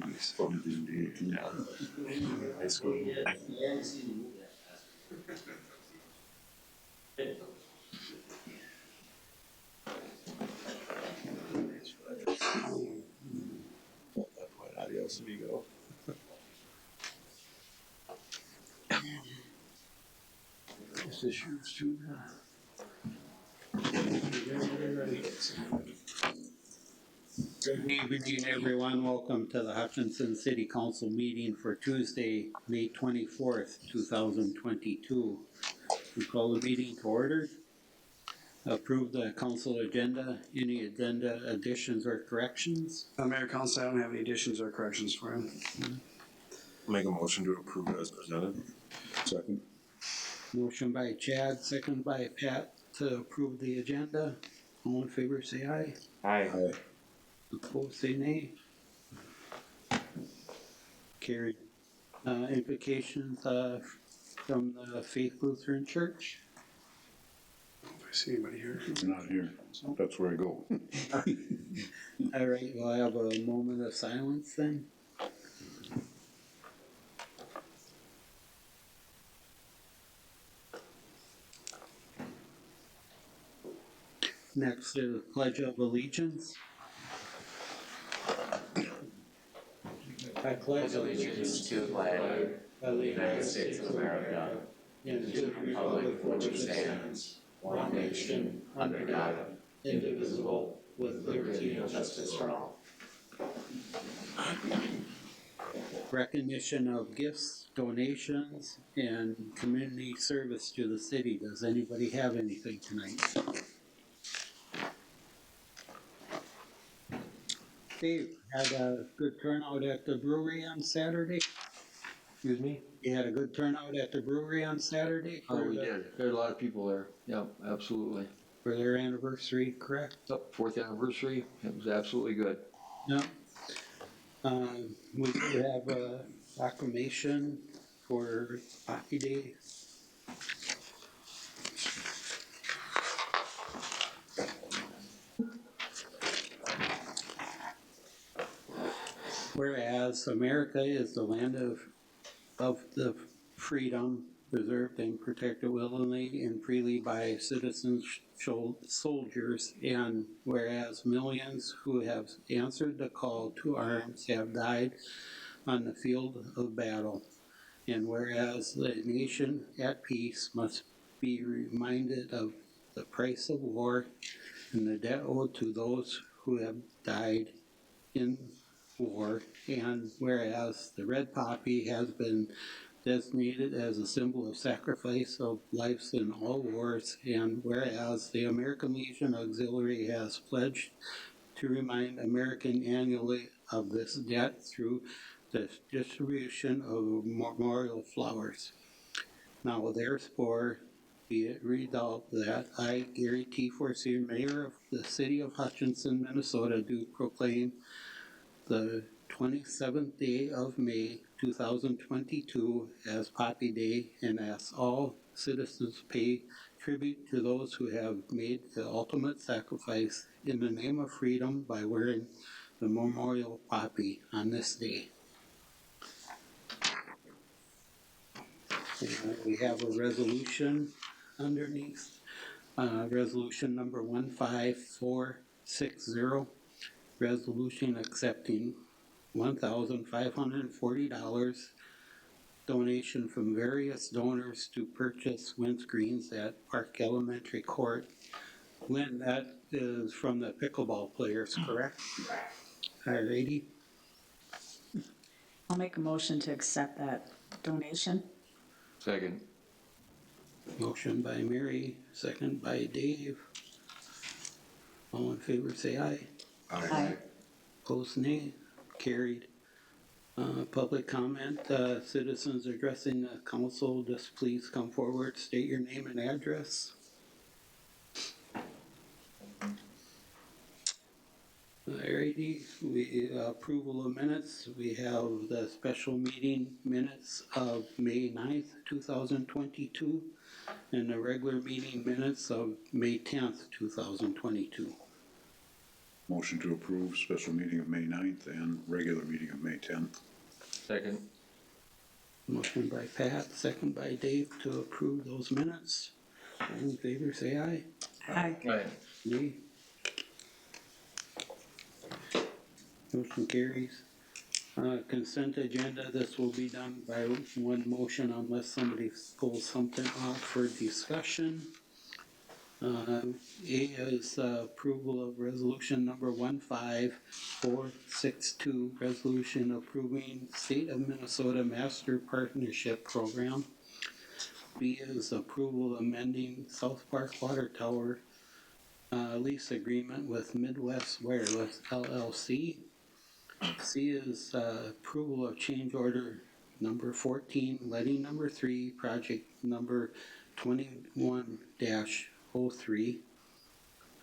High school. Adios, amigo. This is yours too. Good evening, everyone. Welcome to the Hutchinson City Council meeting for Tuesday, May 24th, 2022. We call the meeting to order. Approve the council agenda. Any agenda additions or corrections? Mayor, Council, I don't have any additions or corrections for him. Make a motion to approve as presented. Second. Motion by Chad, second by Pat to approve the agenda. All in favor say aye. Aye. Opposed say nay. Carried. Implications from the Faith Lutheran Church. If I see anybody here. Not here. That's where I go. All right, we'll have a moment of silence then. Next is Pledge of Allegiance. I pledge allegiance to the flag of the United States of America and to the republic for which it stands, one nation, under God, indivisible, with liberty and justice for all. Recognition of gifts, donations, and community service to the city. Does anybody have anything tonight? Dave, had a good turnout at the brewery on Saturday? Excuse me? You had a good turnout at the brewery on Saturday? Oh, we did. There were a lot of people there. Yep, absolutely. For their anniversary, correct? Yep, 4th anniversary. It was absolutely good. No. We do have a proclamation for Hockey Day. Whereas America is the land of the freedom preserved and protected willingly and freely by citizens, soldiers, and whereas millions who have answered the call to arms have died on the field of battle, and whereas the nation at peace must be reminded of the price of war and the debt owed to those who have died in war, and whereas the red poppy has been designated as a symbol of sacrifice of lives in all wars, and whereas the American Legion Auxiliary has pledged to remind Americans annually of this debt through the distribution of memorial flowers. Now therefore be it resolved that I, Gary T. Forcier, Mayor of the City of Hutchinson, Minnesota, do proclaim the 27th day of May 2022 as Poppy Day, and ask all citizens pay tribute to those who have made the ultimate sacrifice in the name of freedom by wearing the memorial poppy on this day. And we have a resolution underneath, resolution number 15460. Resolution accepting $1,540 donation from various donors to purchase windscreens at Park Elementary Court. Lynn, that is from the pickleball players, correct? Alrighty. I'll make a motion to accept that donation. Second. Motion by Mary, second by Dave. All in favor say aye. Aye. Opposed nay. Carried. Public comment, citizens addressing the council, just please come forward, state your name and address. Alrighty, we approval of minutes. We have the special meeting minutes of May 9th, 2022, and the regular meeting minutes of May 10th, 2022. Motion to approve special meeting of May 9th and regular meeting of May 10th. Second. Motion by Pat, second by Dave to approve those minutes. All in favor, say aye. Aye. Aye. Nay. Motion carries. Consent agenda, this will be done by one motion unless somebody pulls something off for discussion. A is approval of resolution number 15462, resolution approving State of Minnesota Master Partnership Program. B is approval amending South Park Water Tower lease agreement with Midwest Wireless LLC. C is approval of change order number 14, letting number 3, project number 21-03.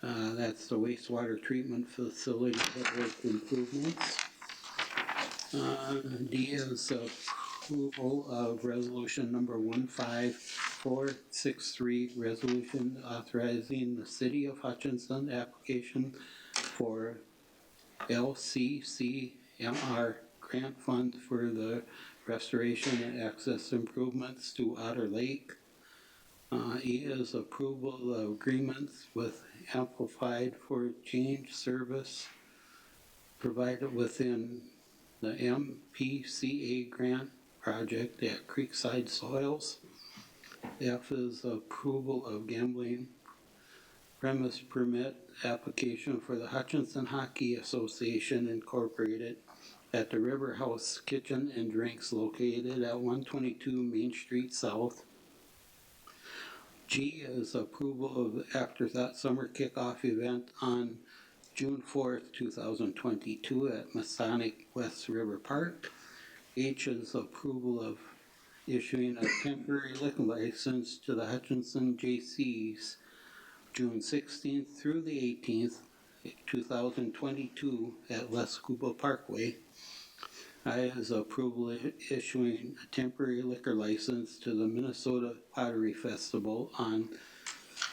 That's the wastewater treatment facility network improvements. D is approval of resolution number 15463, resolution authorizing the city of Hutchinson application for LCCMR grant fund for the restoration and access improvements to Otter Lake. E is approval of agreements with Amplified for change service provided within the MPCA grant project at Creekside Soils. F is approval of gambling premise permit application for the Hutchinson Hockey Association Incorporated at the River House Kitchen and Drinks located at 122 Main Street South. G is approval of Afterthought Summer Kickoff event on June 4th, 2022 at Masonic West River Park. H is approval of issuing a temporary liquor license to the Hutchinson J.C.'s June 16th through the 18th, 2022 at West Scuba Parkway. I is approval issuing a temporary liquor license to the Minnesota Pottery Festival on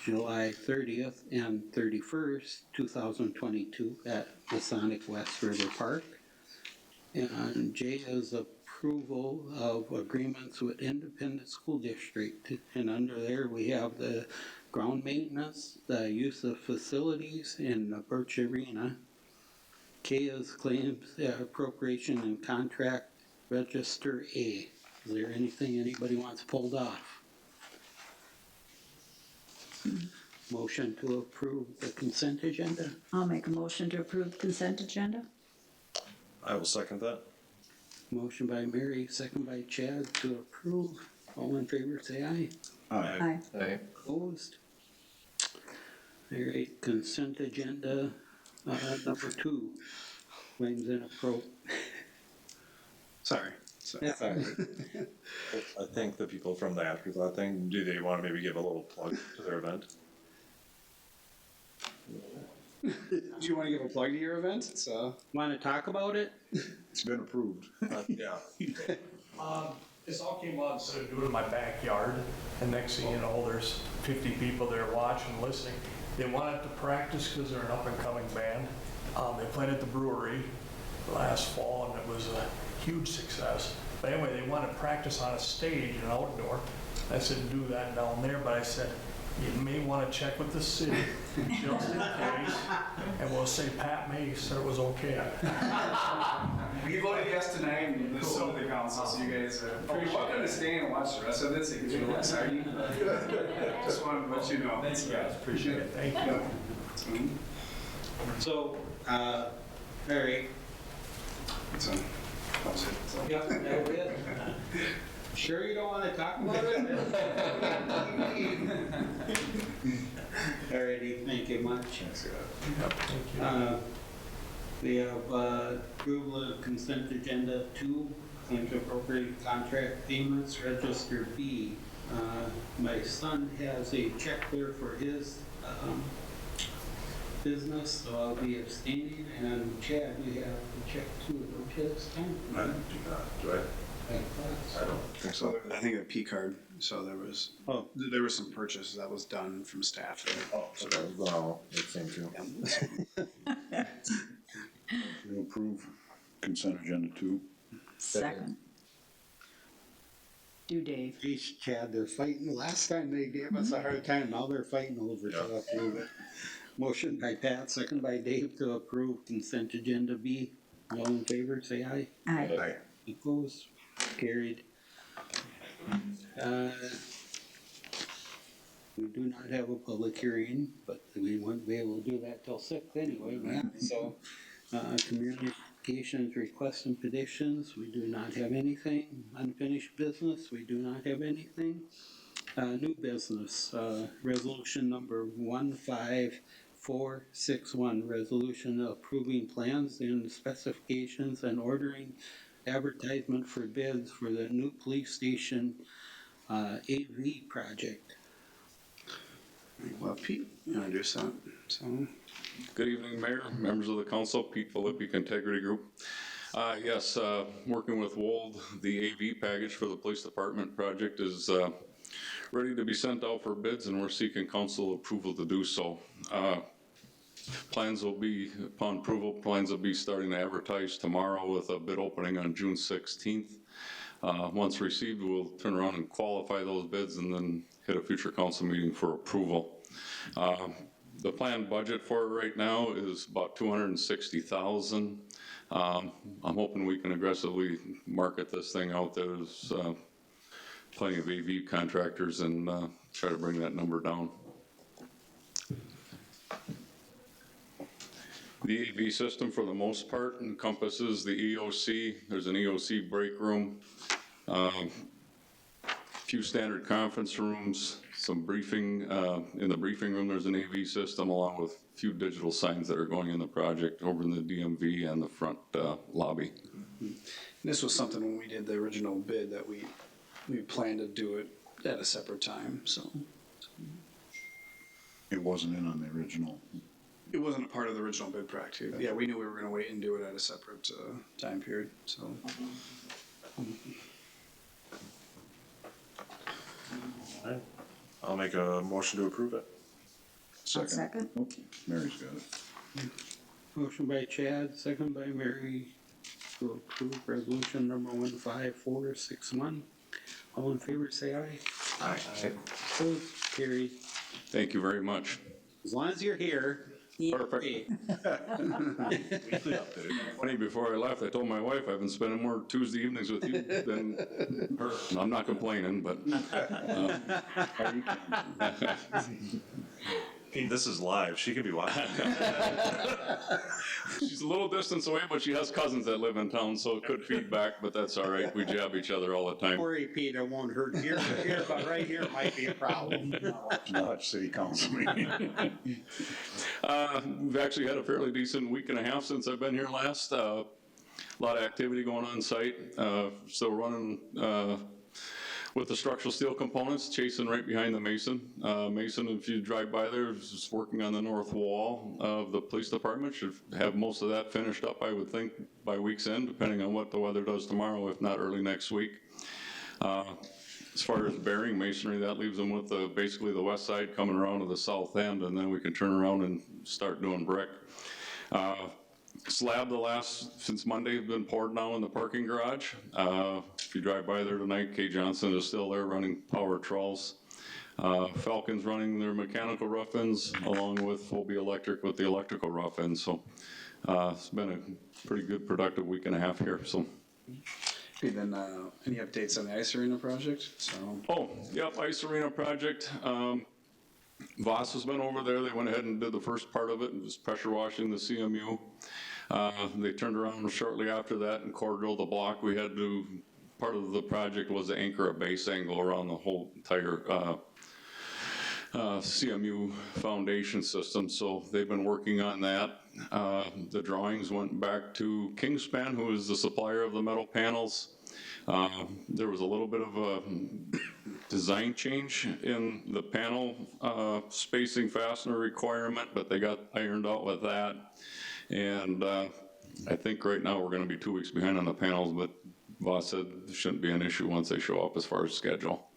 July 30th and 31st, 2022 at Masonic West River Park. And J is approval of agreements with Independent School District. And under there, we have the ground maintenance, the use of facilities in the Birch Arena. K is claims appropriation and contract register A. Is there anything anybody wants pulled off? Motion to approve the consent agenda. I'll make a motion to approve the consent agenda. I will second that. Motion by Mary, second by Chad to approve. All in favor, say aye. Aye. Aye. Opposed? All right, consent agenda, number 2, claims and appro. Sorry. That's all right. I think the people from the Afterthought thing, do they want to maybe give a little plug to their event? Do you want to give a plug to your event? So Want to talk about it? It's been approved. Yeah. This all came out instead of doing it in my backyard, and next thing you know, there's 50 people there watching, listening. They wanted to practice because they're an up-and-coming band. They played at the brewery last fall, and it was a huge success. But anyway, they wanted to practice on a stage, an outdoor. I said, do that down there, but I said, you may want to check with the city, just in case, and we'll say Pat May said it was okay. we voted yes tonight, and there's some of the council, so you guys are welcome to stay and watch the rest of this. It gets real exciting. Just wanted to let you know. Thanks, guys. Appreciate it. Thank you. So, all right. So, that was it. So. Yep, that was it. Sure you don't want to talk about it? Alrighty, thank you much. We have approval of consent agenda 2, claims appropriate contract payments, register B. My son has a check there for his business, so I'll be abstaining. And Chad, you have the check too, don't you, this time? I do not, do I? I don't think so. I think a P card So there was, Oh. there was some purchase that was done from staff there. Oh, so that was, well, it seemed to. To approve consent agenda 2. Second. Do Dave. Geez, Chad, they're fighting. Last time they gave us a hard time, now they're fighting over to approve it. Motion by Pat, second by Dave to approve consent agenda B. All in favor, say aye. Aye. Opposed, carried. We do not have a public hearing, but we wouldn't be able to do that till 6 anyway, man. So, communications, requests and petitions, we do not have anything. Unfinished business, we do not have anything. New business, resolution number 15461, resolution approving plans and specifications and ordering advertisement for bids for the new police station AV project. Well, Pete, you wanna do something? So, Good evening, Mayor, members of the council, Pete Philippic, Integrity Group. Yes, working with Wold, the AV package for the police department project is ready to be sent out for bids, and we're seeking council approval to do so. Plans will be, upon approval, plans will be starting to advertise tomorrow with a bid opening on June 16th. Once received, we'll turn around and qualify those bids and then hit a future council meeting for approval. The planned budget for it right now is about $260,000. I'm hoping we can aggressively market this thing out. There's plenty of AV contractors and try to bring that number down. The AV system, for the most part, encompasses the EOC. There's an EOC break room, few standard conference rooms, some briefing. In the briefing room, there's an AV system along with a few digital signs that are going in the project over in the DMV and the front lobby. this was something when we did the original bid that we planned to do it at a separate time, so. It wasn't in on the original. It wasn't a part of the original bid practice. Yeah, we knew we were gonna wait and do it at a separate, time period, so. I'll make a motion to approve it. I'll second. Oh, Mary's got it. Motion by Chad, second by Mary to approve resolution number 15461. All in favor, say aye. Aye. Opposed, carried. Thank you very much. As long as you're here. Perfect. Hey, Funny, before I left, I told my wife I've been spending more Tuesday evenings with you than her. I'm not complaining, but Pete, this is live, she could be watching. she's a little distance away, but she has cousins that live in town, so it could feedback, but that's all right. We jab each other all the time. Sorry, Pete, it won't hurt here, but right here might be a problem. Not city council meeting. We've actually had a fairly decent week and a half since I've been here last. A lot of activity going on site. Still running with the structural steel components, chasing right behind the mason. Mason, if you drive by there, is just working on the north wall of the police department. Should have most of that finished up, I would think, by week's end, depending on what the weather does tomorrow, if not early next week. As far as bearing masonry, that leaves them with basically the west side coming around to the south end, and then we can turn around and start doing brick. Slab since Monday, has been poured now in the parking garage. If you drive by there tonight, Kay Johnson is still there running power trowels. Falcon's running their mechanical rough ends along with Phobia Electric with the electrical rough ends. So it's been a pretty good productive week and a half here. So. Okay, then, any updates on the ice arena project? So, Oh, yep, ice arena project. Voss has been over there. They went ahead and did the first part of it and was pressure washing the CMU. They turned around shortly after that and core drilled the block. We had to, part of the project was to anchor a base angle around the whole entire CMU foundation system. So they've been working on that. The drawings went back to Kingspan, who is the supplier of the metal panels. There was a little bit of a design change in the panel spacing fastener requirement, but they got ironed out with that. And I think right now we're going to be 2 weeks behind on the panels, but Voss said there shouldn't be an issue once they show up as far as schedule.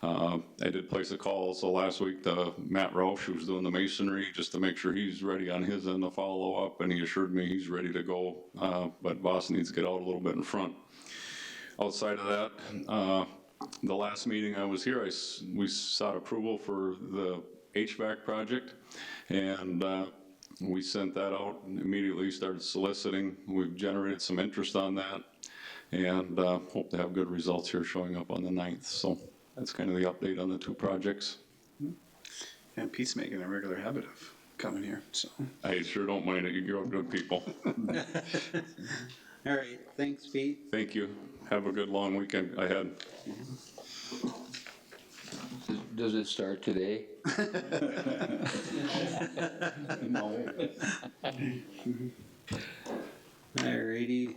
I did place a call also last week to Matt Roush, who's doing the masonry, just to make sure he's ready on his end to follow up, and he assured me he's ready to go, but Boss needs to get out a little bit in front. Outside of that, the last meeting I was here, we sought approval for the HVAC project, and we sent that out and immediately started soliciting. We've generated some interest on that, and hope to have good results here showing up on the 9th. So that's kind of the update on the two projects. And Pete's making a regular habit of coming here, so. I sure don't mind it. You're all good people. All right, thanks, Pete. Thank you. Have a good long weekend ahead. Does it start today? No. Alrighty,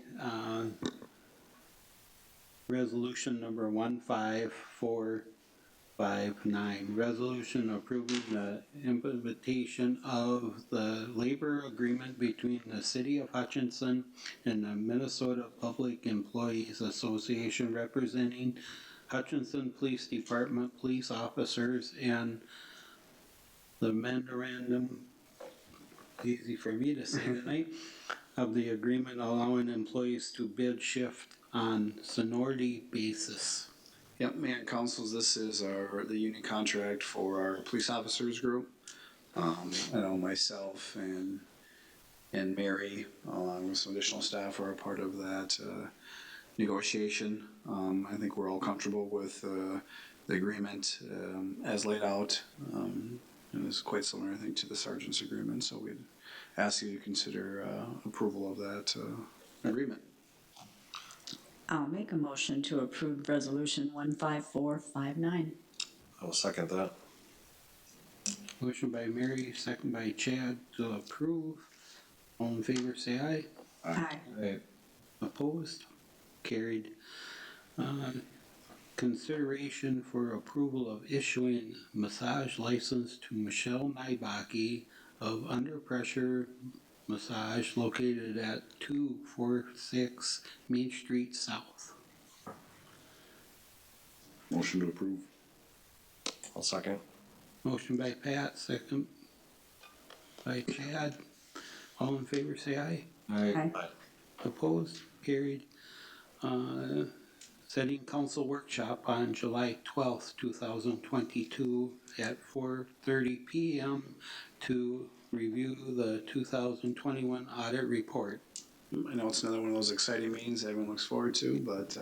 resolution number 15459, resolution approving the implementation of the labor agreement between the City of Hutchinson and the Minnesota Public Employees Association representing Hutchinson Police Department police officers and the memorandum, easy for me to say tonight, of the agreement allowing employees to bid shift on seniority basis. Yep, Mayor and Councils, this is the union contract for our police officers group. I know myself and Mary, along with some additional staff, are a part of that negotiation. I think we're all comfortable with the agreement as laid out. It is quite similar, I think, to the sergeant's agreement, so we'd ask you to consider approval of that agreement. I'll make a motion to approve resolution 15459. I will second that. Motion by Mary, second by Chad to approve. All in favor, say aye. Aye. Opposed? Carried. Consideration for approval of issuing massage license to Michelle Nybaki of Under Pressure Massage located at 246 Main Street South. Motion to approve. I'll second. Motion by Pat, second by Chad. All in favor, say aye. Aye. Opposed? Carried. Setting council workshop on July 12th, 2022 at 4:30 p.m. to review the 2021 audit report. I know it's another one of those exciting meetings everyone looks forward to, but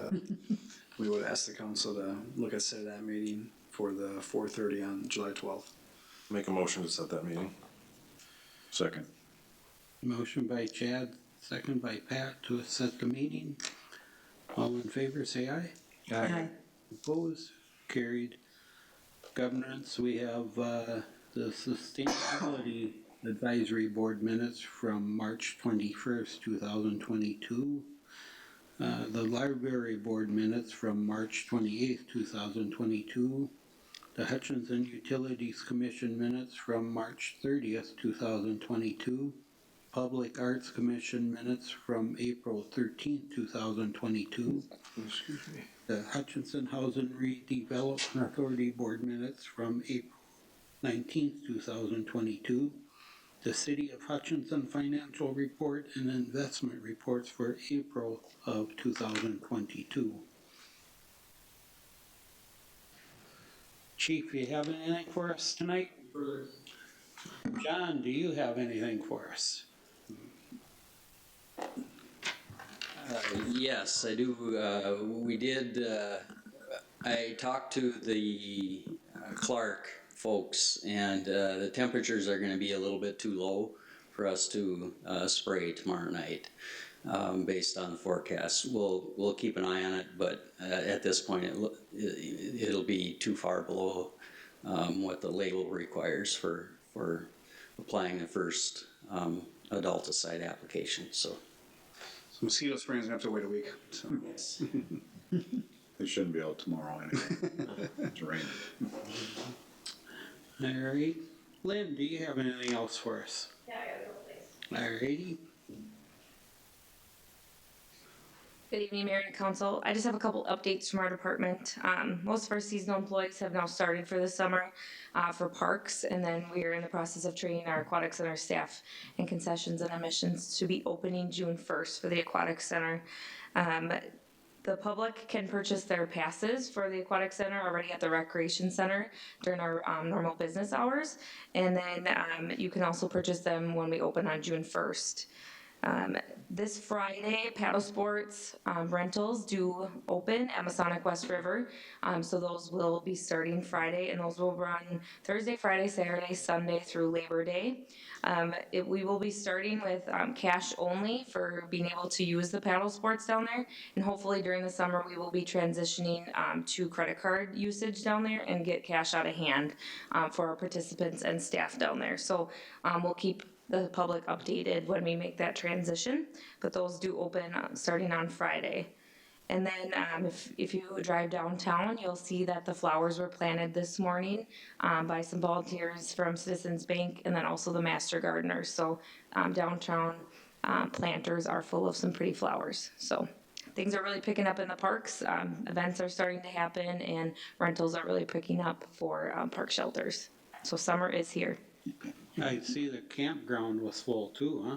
we would ask the council to look at setting that meeting for the 4:30 on July 12th. Make a motion to set that meeting. Second. Motion by Chad, second by Pat to set the meeting. All in favor, say aye. Aye. Opposed? Carried. Governance, we have the Sustainability Advisory Board minutes from March 21st, 2022. The Library Board minutes from March 28th, 2022. The Hutchinson Utilities Commission minutes from March 30th, 2022. Public Arts Commission minutes from April 13th, 2022. The Hutchinson Housing Redevelopment Authority Board minutes from April 19th, 2022. The City of Hutchinson Financial Report and Investment Reports for April of 2022. Chief, you have anything for us tonight? John, do you have anything for us? Yes, I do. I talked to the Clark folks, and the temperatures are going to be a little bit too low for us to spray tomorrow night, based on the forecast. We'll keep an eye on it, but at this point, it'll be too far below what the label requires for applying the first adulticide application. So Mosquito spraying's gonna have to wait a week, so. yes. They shouldn't be out tomorrow anyway. It's raining. All right. Lynn, do you have anything else for us? Yeah, I got a couple things. All righty. Good evening, Mayor and Council. I just have a couple updates from our department. Most of our seasonal employees have now started for the summer for parks, and then we are in the process of training our aquatic center staff in concessions and admissions to be opening June 1st for the aquatic center. The public can purchase their passes for the aquatic center already at the recreation center during our normal business hours, and then you can also purchase them when we open on June 1st. This Friday, paddle sports rentals do open at Masonic West River. So those will be starting Friday, and those will run Thursday, Friday, Saturday, Sunday through Labor Day. We will be starting with cash only for being able to use the paddle sports down there. And hopefully during the summer, we will be transitioning to credit card usage down there and get cash out of hand for our participants and staff down there. So we'll keep the public updated when we make that transition, but those do open starting on Friday. And then if you drive downtown, you'll see that the flowers were planted this morning by some volunteers from Citizens Bank and then also the Master Gardeners. So downtown planters are full of some pretty flowers. So things are really picking up in the parks. Events are starting to happen and rentals are really picking up for park shelters. So summer is here. I see the campground was full too, huh?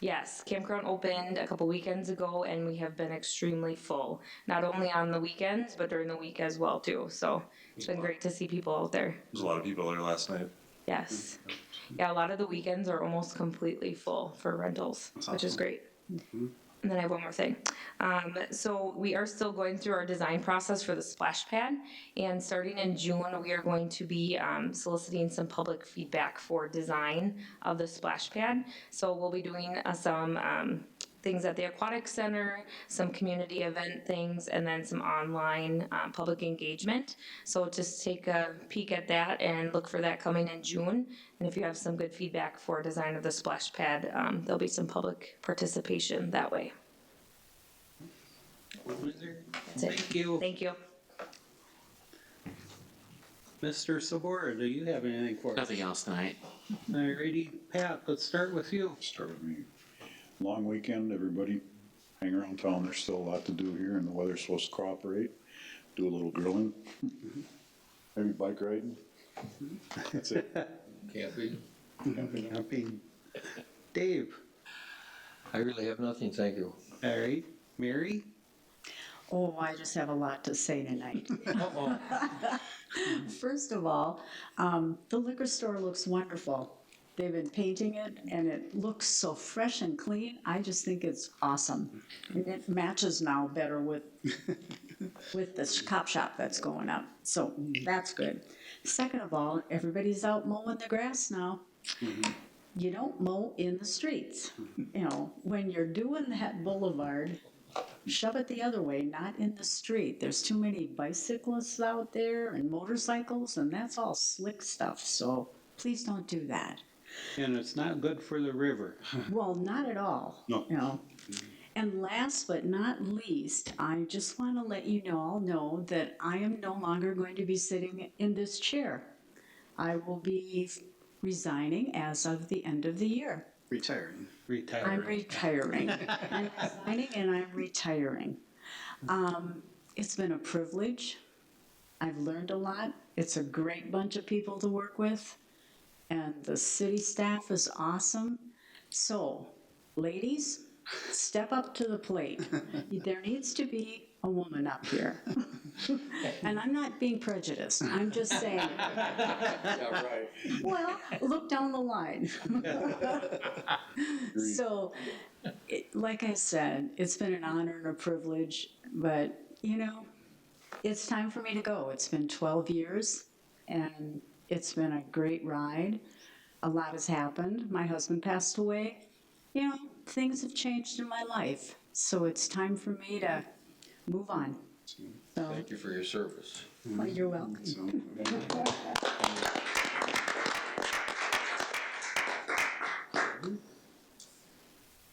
Yes, campground opened a couple weekends ago and we have been extremely full, not only on the weekends, but during the week as well too. So it's been great to see people out there. There's a lot of people there last night. Yes. Yeah, a lot of the weekends are almost completely full for rentals, which is great. And then I have one more thing. So we are still going through our design process for the splash pad, and starting in June, we are going to be soliciting some public feedback for design of the splash pad. So we'll be doing some things at the aquatic center, some community event things, and then some online public engagement. So just take a peek at that and look for that coming in June. And if you have some good feedback for design of the splash pad, there'll be some public participation that way. That's it. Thank you. Thank you. Mr. Sabora, do you have anything for us? Nothing else tonight. Alrighty, Pat, let's start with you. Start with me. Long weekend, everybody hang around town. There's still a lot to do here and the weather's supposed to cooperate. Do a little grilling. Maybe bike riding. That's it. Camping. Camping. Dave, I really have nothing, thank you. alright, Mary? Oh, I just have a lot to say tonight. Uh-oh. First of all, the liquor store looks wonderful. They've been painting it and it looks so fresh and clean. I just think it's awesome. And it matches now better with the cop shop that's going up. So that's good. Second of all, everybody's out mowing the grass now. You don't mow in the streets. You know, when you're doing that boulevard, shove it the other way, not in the street. There's too many bicyclists out there and motorcycles, and that's all slick stuff. So please don't do that. And it's not good for the river. Well, not at all. No. You know. And last but not least, I just want to let you all know that I am no longer going to be sitting in this chair. I will be resigning as of the end of the year. Retiring. I'm retiring. I'm resigning and I'm retiring. It's been a privilege. I've learned a lot. It's a great bunch of people to work with. And the city staff is awesome. So, ladies, step up to the plate. There needs to be a woman up here. And I'm not being prejudiced. I'm just saying. Yeah, right. Well, look down the line. So, like I said, it's been an honor and a privilege, but, you know, it's time for me to go. It's been 12 years, and it's been a great ride. A lot has happened. My husband passed away. You know, things have changed in my life, so it's time for me to move on. So, Thank you for your service. well, you're welcome.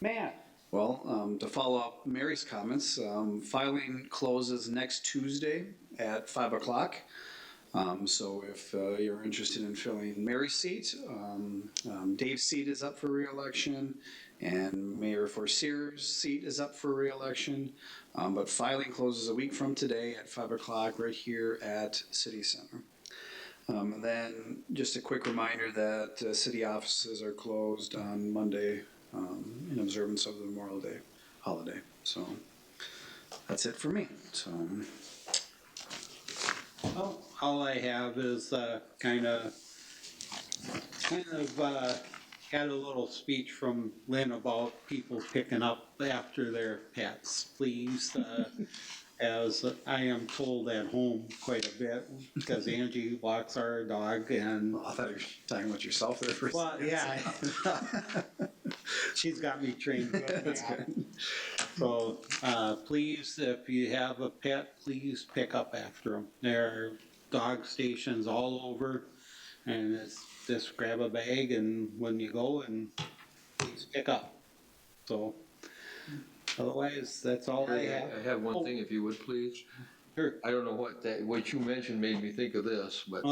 Matt? Well, to follow up Mary's comments, filing closes next Tuesday at 5 o'clock. So if you're interested in filling Mary's seat, Dave's seat is up for re-election, And Mayor Forcier's seat is up for reelection, but filing closes a week from today at 5 o'clock right here at City Center. And then just a quick reminder that city offices are closed on Monday in observance of the Memorial Day holiday. So that's it for me. So Well, all I have is kind of had a little speech from Lynn about people picking up after their pets, please. As I am told at home quite a bit, because Angie walks our dog and. I thought you were talking about yourself there for a Well, second. yeah. She's got me trained good. That's good. So, please, if you have a pet, please pick up after them. There are dog stations all over, and it's just grab a bag and when you go and please pick up. So, otherwise, that's all I have. I have one thing, if you would, please. Sure. I don't know what you mentioned made me think of this, but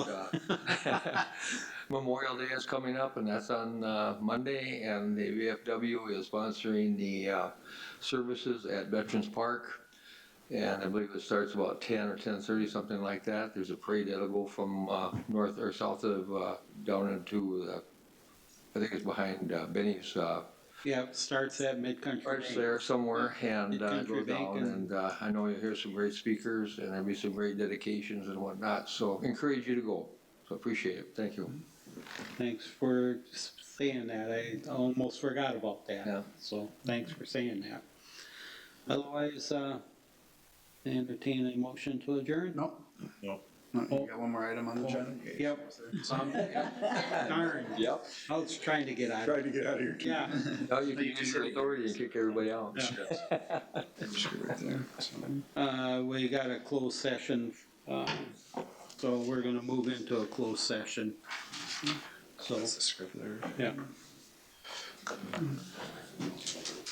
Memorial Day is coming up, and that's on Monday, and the VFW is sponsoring the services at Veterans Park. And I believe it starts about 10 or 10:30, something like that. There's a parade that'll go from north or south of down into, I think it's behind Benny's. Yeah, it starts at Mid-Country Starts Bank. there somewhere and Mid-Country goes Bank down, and I know you'll hear some great speakers, and there'll be some great dedications and whatnot, so encourage you to go. So appreciate it, thank you. Thanks for saying that. I almost forgot about that. Yeah. So thanks for saying that. Otherwise, entertain a motion to adjourn? Nope. No. No, you got one more item on the agenda? Yep. Darn. Yep. I was trying to get out of Tried to get out of here. Yeah. Now you can use your authority and kick everybody out. Sure, right there. So, We got a closed session, so we're gonna move into a closed session. So, that's the script there. yeah.